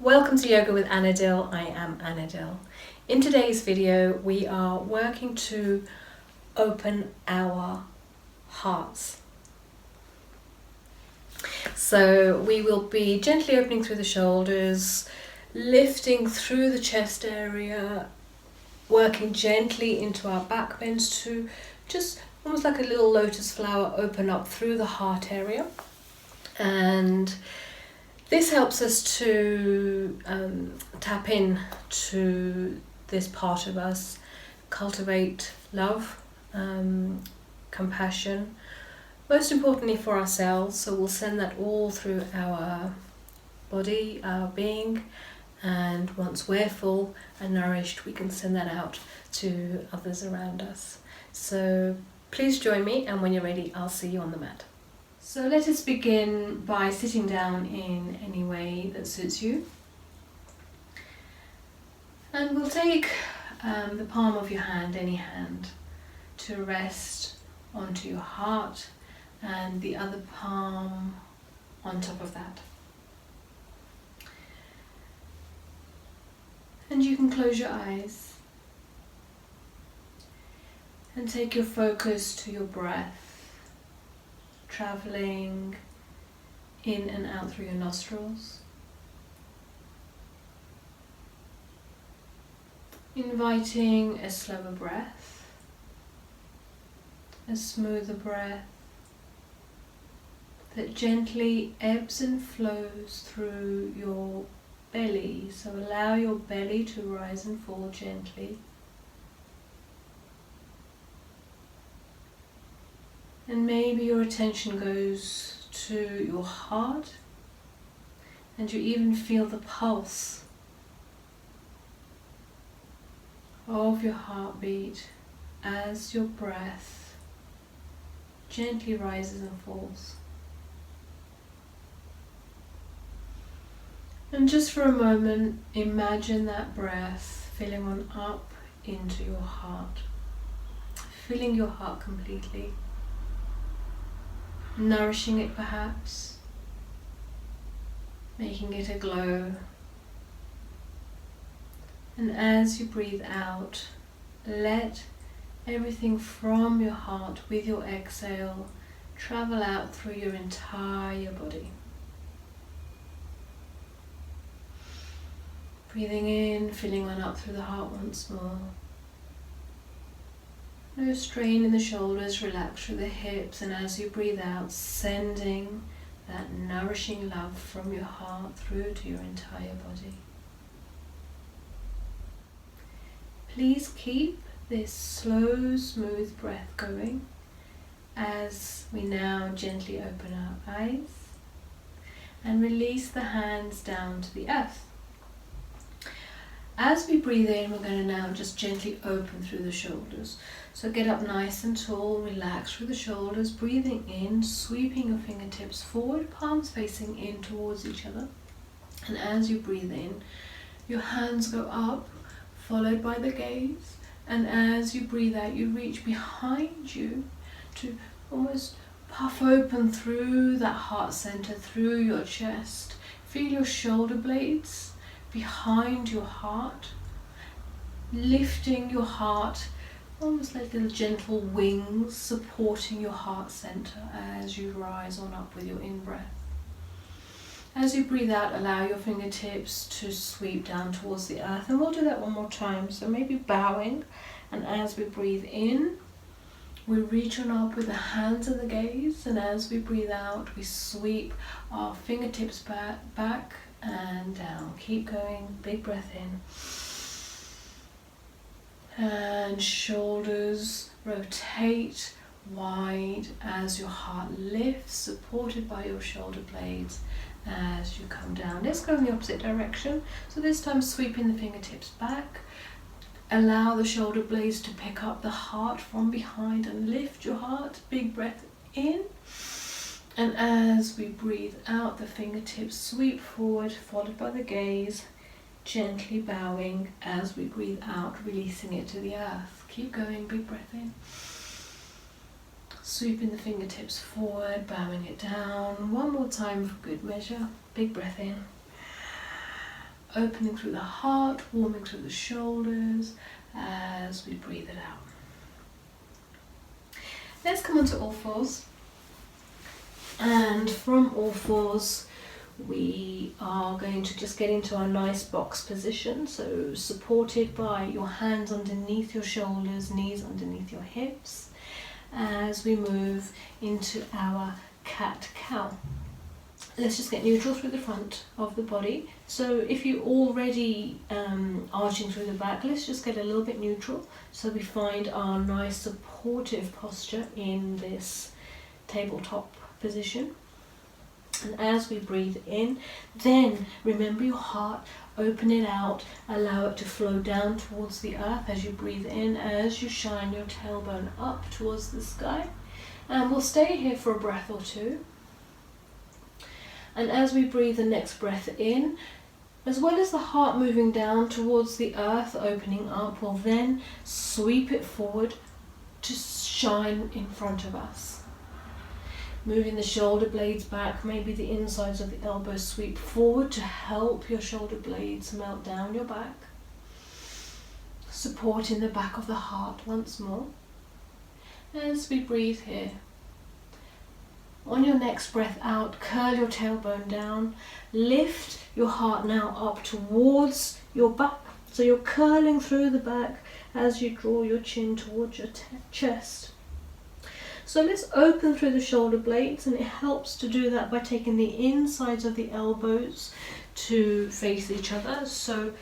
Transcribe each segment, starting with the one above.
Welcome to Yoga with Anadil. I am Anadil. In today's video, we are working to open our hearts. So we will be gently opening through the shoulders, lifting through the chest area, working gently into our back bends to just almost like a little lotus flower open up through the heart area. And this helps us to tap in to this part of us, cultivate love, compassion, most importantly for ourselves. So we'll send that all through our body, our being, and once we're full and nourished, we can send that out to others around us. So please join me, and when you're ready, I'll see you on the mat. So let us begin by sitting down in any way that suits you. And we'll take the palm of your hand, any hand, to rest onto your heart and the other palm on top of that. And you can close your eyes and take your focus to your breath, traveling in and out through your nostrils, inviting a slower breath, a smoother breath that gently ebbs and flows through your belly. So allow your belly to rise and fall gently. And maybe your attention goes to your heart, and you even feel the pulse of your heartbeat as your breath gently rises and falls. And just for a moment, imagine that breath filling on up into your heart, filling your heart completely. Nourishing it perhaps, making it aglow. And as you breathe out, let everything from your heart with your exhale travel out through your entire body. Breathing in, filling on up through the heart once more. No strain in the shoulders, relax through the hips, and as you breathe out, sending that nourishing love from your heart through to your entire body. Please keep this slow, smooth breath going as we now gently open our eyes and release the hands down to the earth. As we breathe in, we're going to now just gently open through the shoulders. So get up nice and tall, relax through the shoulders, breathing in, sweeping your fingertips forward, palms facing in towards each other. And as you breathe in, your hands go up, followed by the gaze. And as you breathe out, you reach behind you to almost puff open through that heart center, through your chest. Feel your shoulder blades behind your heart, lifting your heart, almost like little gentle wings supporting your heart center as you rise on up with your in-breath. As you breathe out, allow your fingertips to sweep down towards the earth, and we'll do that one more time. So maybe bowing, and as we breathe in, we reach on up with the hands and the gaze, and as we breathe out, we sweep our fingertips back and down. Keep going, big breath in. And shoulders rotate wide as your heart lifts, supported by your shoulder blades as you come down. Let's go in the opposite direction. So this time sweeping the fingertips back. Allow the shoulder blades to pick up the heart from behind and lift your heart. Big breath in. And as we breathe out, the fingertips sweep forward, followed by the gaze, gently bowing as we breathe out, releasing it to the earth. Keep going, big breath in. Sweeping the fingertips forward, bowing it down. One more time for good measure. Big breath in. opening through the heart, warming through the shoulders as we breathe it out. Let's come onto all fours. And from all fours, we are going to just get into our nice box position. So supported by your hands underneath your shoulders, knees underneath your hips, as we move into our cat-cow. Let's just get neutral through the front of the body. So if you're already arching through the back, let's just get a little bit neutral so we find our nice supportive posture in this tabletop position. And as we breathe in, then remember your heart, open it out, allow it to flow down towards the earth as you breathe in, as you shine your tailbone up towards the sky. And we'll stay here for a breath or two. And as we breathe the next breath in, as well as the heart moving down towards the earth, opening up, we'll then sweep it forward to shine in front of us. Moving the shoulder blades back, maybe the insides of the elbows sweep forward to help your shoulder blades melt down your back. Supporting the back of the heart once more. As we breathe here. On your next breath out, curl your tailbone down. Lift your heart now up towards your back. So you're curling through the back as you draw your chin towards your chest. So let's open through the shoulder blades, and it helps to do that by taking the insides of the elbows to face each other. So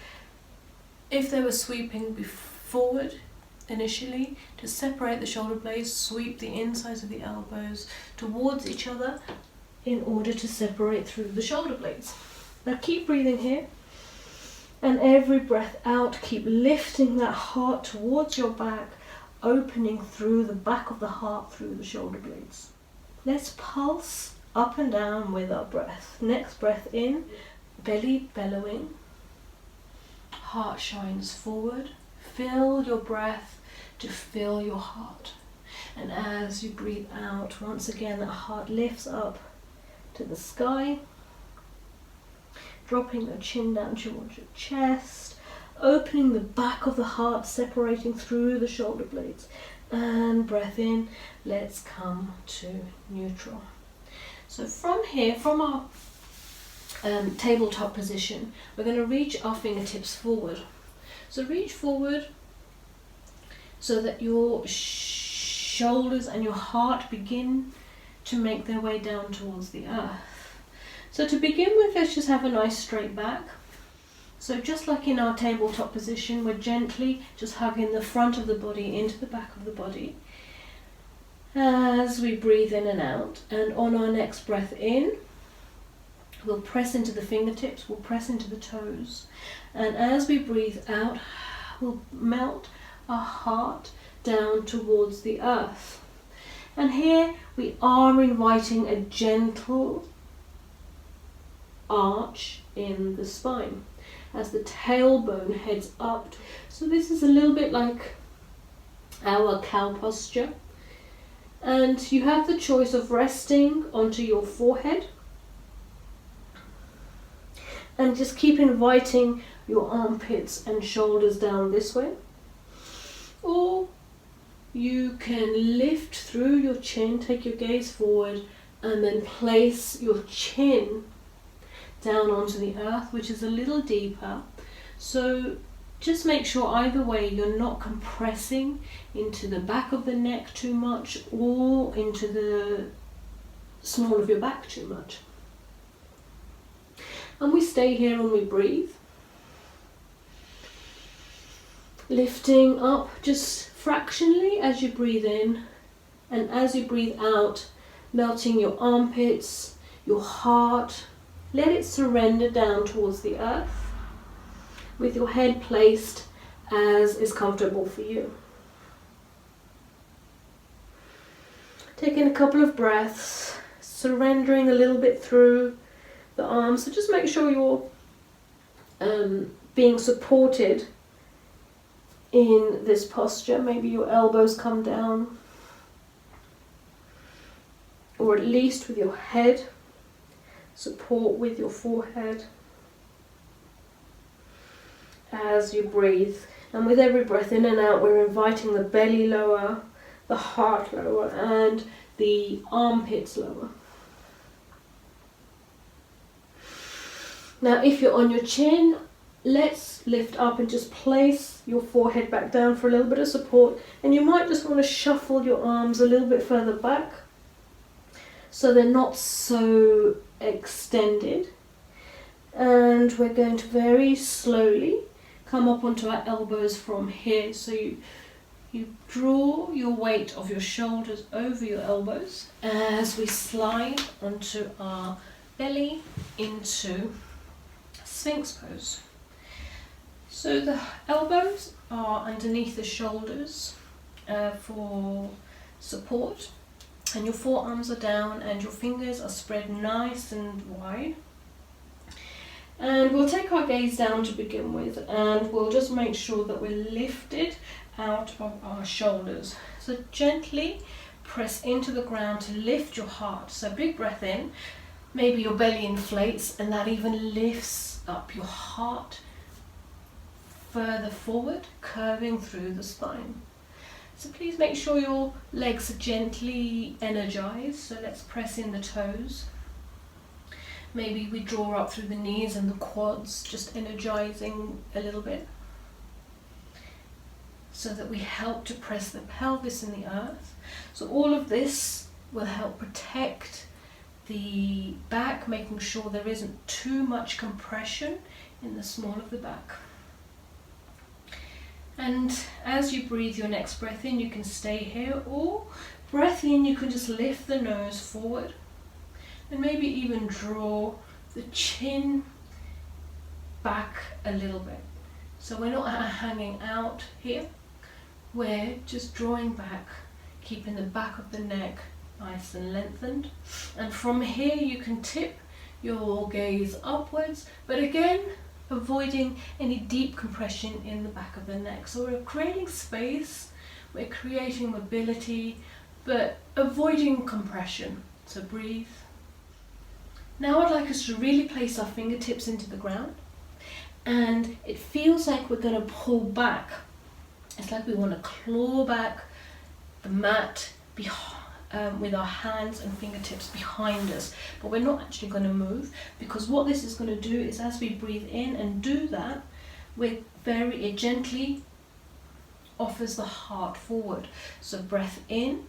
if they were sweeping forward initially, to separate the shoulder blades, sweep the insides of the elbows towards each other in order to separate through the shoulder blades. Now keep breathing here, and every breath out, keep lifting that heart towards your back, opening through the back of the heart, through the shoulder blades. Let's pulse up and down with our breath. Next breath in, belly bellowing, heart shines forward. Fill your breath to fill your heart. And as you breathe out, once again, that heart lifts up to the sky, dropping the chin down towards your chest, opening the back of the heart, separating through the shoulder blades. And breath in, let's come to neutral. So from here, from our tabletop position, we're going to reach our fingertips forward. So reach forward so that your shoulders and your heart begin to make their way down towards the earth. So to begin with, let's just have a nice straight back. So just like in our tabletop position, we're gently just hugging the front of the body into the back of the body as we breathe in and out. And on our next breath in, we'll press into the fingertips, we'll press into the toes. And as we breathe out, we'll melt our heart down towards the earth. And here we are inviting a gentle arch in the spine as the tailbone heads up. So this is a little bit like our cow posture. And you have the choice of resting onto your forehead and just keep inviting your armpits and shoulders down this way. Or you can lift through your chin, take your gaze forward, and then place your chin down onto the earth, which is a little deeper. So just make sure either way you're not compressing into the back of the neck too much or into the small of your back too much. And we stay here and we breathe. Lifting up just fractionally as you breathe in, and as you breathe out, melting your armpits, your heart. Let it surrender down towards the earth with your head placed as is comfortable for you. Taking a couple of breaths, surrendering a little bit through the arms. So just make sure you're being supported in this posture. Maybe your elbows come down, or at least with your head, support with your forehead. as you breathe. And with every breath in and out, we're inviting the belly lower, the heart lower, and the armpits lower. Now, if you're on your chin, let's lift up and just place your forehead back down for a little bit of support. And you might just want to shuffle your arms a little bit further back so they're not so extended. And we're going to very slowly come up onto our elbows from here. So you draw your weight of your shoulders over your elbows as we slide onto our belly into Sphinx pose. So the elbows are underneath the shoulders for support, and your forearms are down and your fingers are spread nice and wide. And we'll take our gaze down to begin with, and we'll just make sure that we're lifted out of our shoulders. So gently press into the ground to lift your heart. So big breath in, maybe your belly inflates, and that even lifts up your heart further forward, curving through the spine. So please make sure your legs are gently energized. So let's press in the toes. Maybe we draw up through the knees and the quads, just energizing a little bit, so that we help to press the pelvis in the earth. So all of this will help protect the back, making sure there isn't too much compression in the small of the back. And as you breathe your next breath in, you can stay here, or breath in, you can just lift the nose forward and maybe even draw the chin back a little bit. So we're not hanging out here, we're just drawing back, keeping the back of the neck nice and lengthened. And from here you can tip your gaze upwards, but again avoiding any deep compression in the back of the neck. So we're creating space, we're creating mobility, but avoiding compression. So breathe. Now I'd like us to really place our fingertips into the ground, and it feels like we're going to pull back. It's like we want to claw back the mat with our hands and fingertips behind us, but we're not actually going to move, because what this is going to do is, as we breathe in and do that, it gently offers the heart forward. So breath in,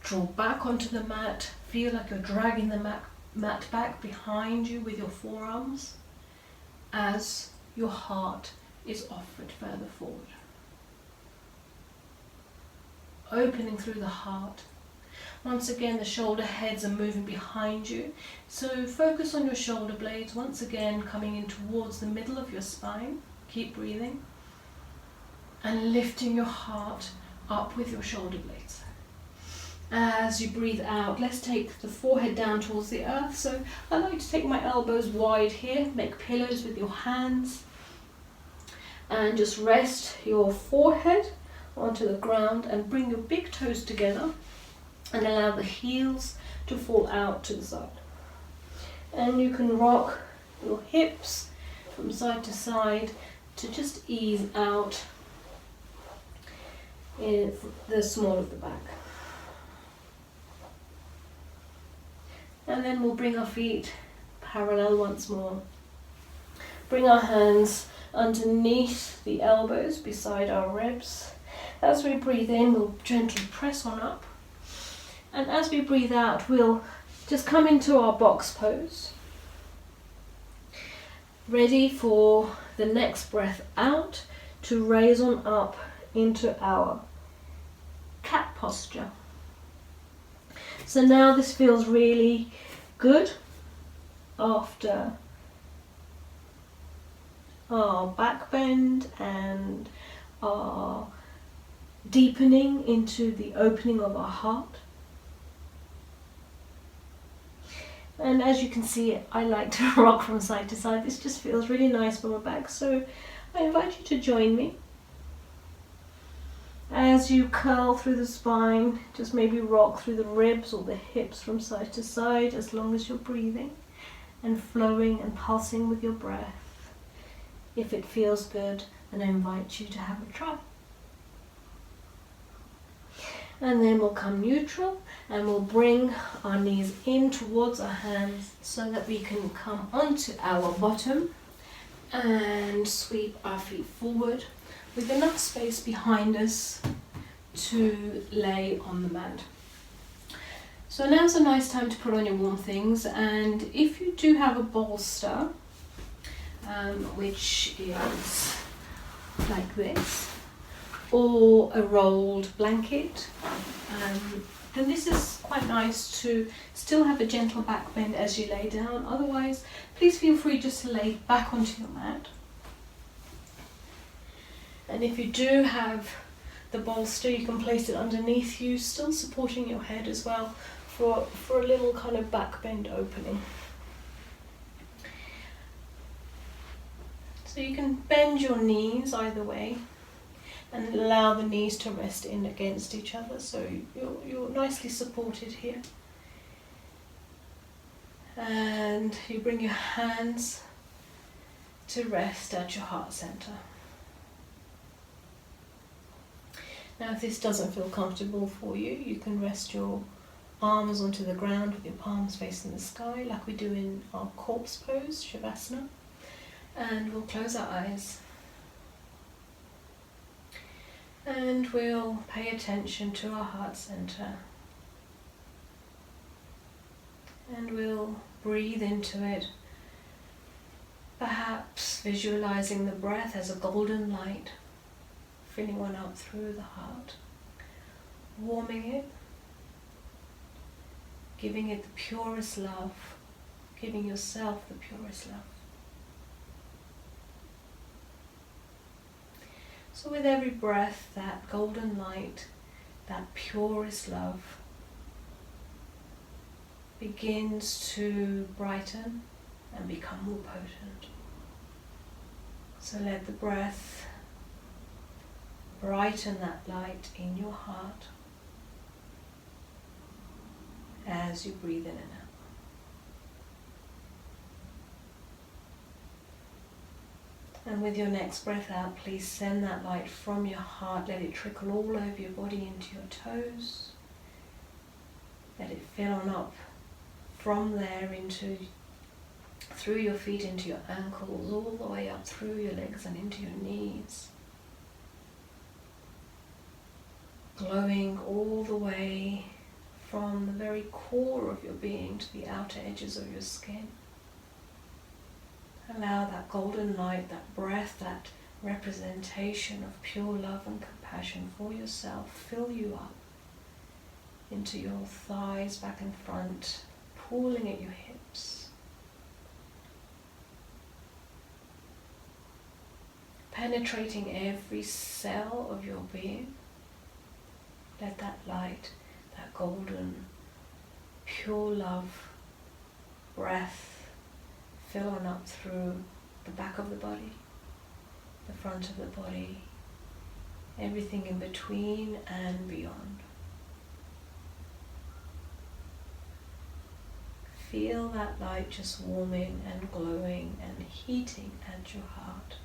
draw back onto the mat, feel like you're dragging the mat back behind you with your forearms as your heart is offered further forward. Opening through the heart. Once again, the shoulder heads are moving behind you, so focus on your shoulder blades, once again coming in towards the middle of your spine. Keep breathing and lifting your heart up with your shoulder blades. As you breathe out, let's take the forehead down towards the earth. So I like to take my elbows wide here, make pillows with your hands, and just rest your forehead onto the ground and bring your big toes together and allow the heels to fall out to the side. And you can rock your hips from side to side to just ease out in the small of the back. And then we'll bring our feet parallel once more. Bring our hands underneath the elbows beside our ribs. As we breathe in, we'll gently press on up. And as we breathe out, we'll just come into our box pose. Ready for the next breath out to raise on up into our cat posture. So now this feels really good after our back bend and our deepening into the opening of our heart. And as you can see, I like to rock from side to side. This just feels really nice for my back, so I invite you to join me. As you curl through the spine, just maybe rock through the ribs or the hips from side to side, as long as you're breathing and flowing and pulsing with your breath. If it feels good, then I invite you to have a try. And then we'll come neutral and we'll bring our knees in towards our hands so that we can come onto our bottom and sweep our feet forward with enough space behind us to lay on the mat. So now's a nice time to put on your warm things, and if you do have a bolster, which is like this, or a rolled blanket, then this is quite nice to still have a gentle back bend as you lay down. Otherwise, please feel free just to lay back onto your mat. And if you do have the bolster, you can place it underneath you, still supporting your head as well, for a little kind of back bend opening. So you can bend your knees either way and allow the knees to rest in against each other, so you're nicely supported here. And you bring your hands to rest at your heart center. Now if this doesn't feel comfortable for you, you can rest your arms onto the ground with your palms facing the sky, like we do in our corpse pose, Shavasana. And we'll close our eyes. And we'll pay attention to our heart center. And we'll breathe into it, perhaps visualizing the breath as a golden light, filling one up through the heart, warming it, giving it the purest love, giving yourself the purest love. So with every breath, that golden light, that purest love, begins to brighten and become more potent. So let the breath brighten that light in your heart as you breathe in and out. And with your next breath out, please send that light from your heart. Let it trickle all over your body into your toes. Let it fill on up from there through your feet into your ankles, all the way up through your legs and into your knees. Glowing all the way from the very core of your being to the outer edges of your skin. Allow that golden light, that breath, that representation of pure love and compassion for yourself fill you up into your thighs, back and front, pulling at your hips. Penetrating every cell of your being. Let that light, that golden, pure love, breath fill on up through the back of the body, the front of the body, everything in between and beyond. Feel that light just warming and glowing and heating at your heart.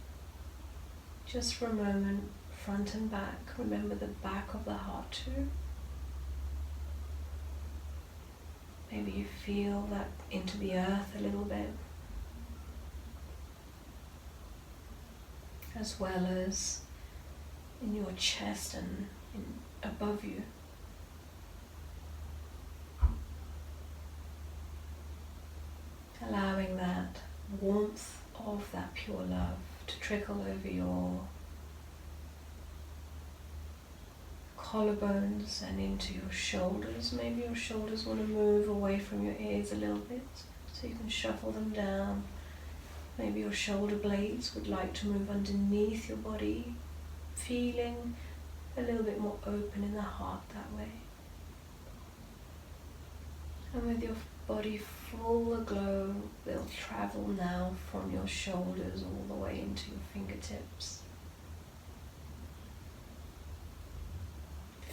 Just for a moment, front and back. Remember the back of the heart too. Maybe you feel that into the earth a little bit, as well as in your chest and above you. Allowing that warmth of that pure love to trickle over your collarbones and into your shoulders. Maybe your shoulders want to move away from your ears a little bit, so you can shuffle them down. Maybe your shoulder blades would like to move underneath your body, feeling a little bit more open in the heart that way. And with your body full aglow, they'll travel now from your shoulders all the way into your fingertips.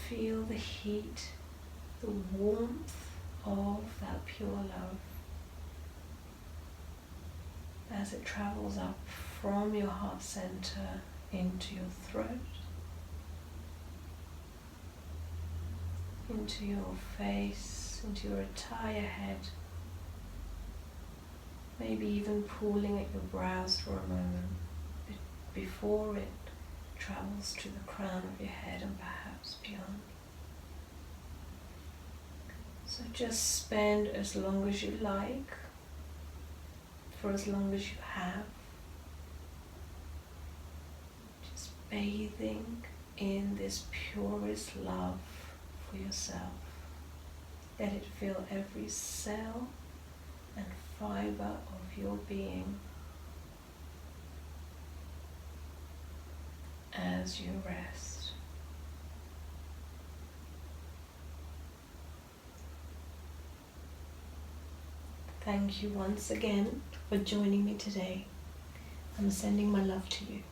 Feel the heat, the warmth of that pure love as it travels up from your heart center into your throat, into your face, into your entire head, maybe even pulling at your brows for a moment before it travels to the crown of your head and perhaps beyond. So just spend as long as you like, for as long as you have, just bathing in this purest love for yourself. Let it fill every cell and fiber of your being as you rest. Thank you once again for joining me today. I'm sending my love to you.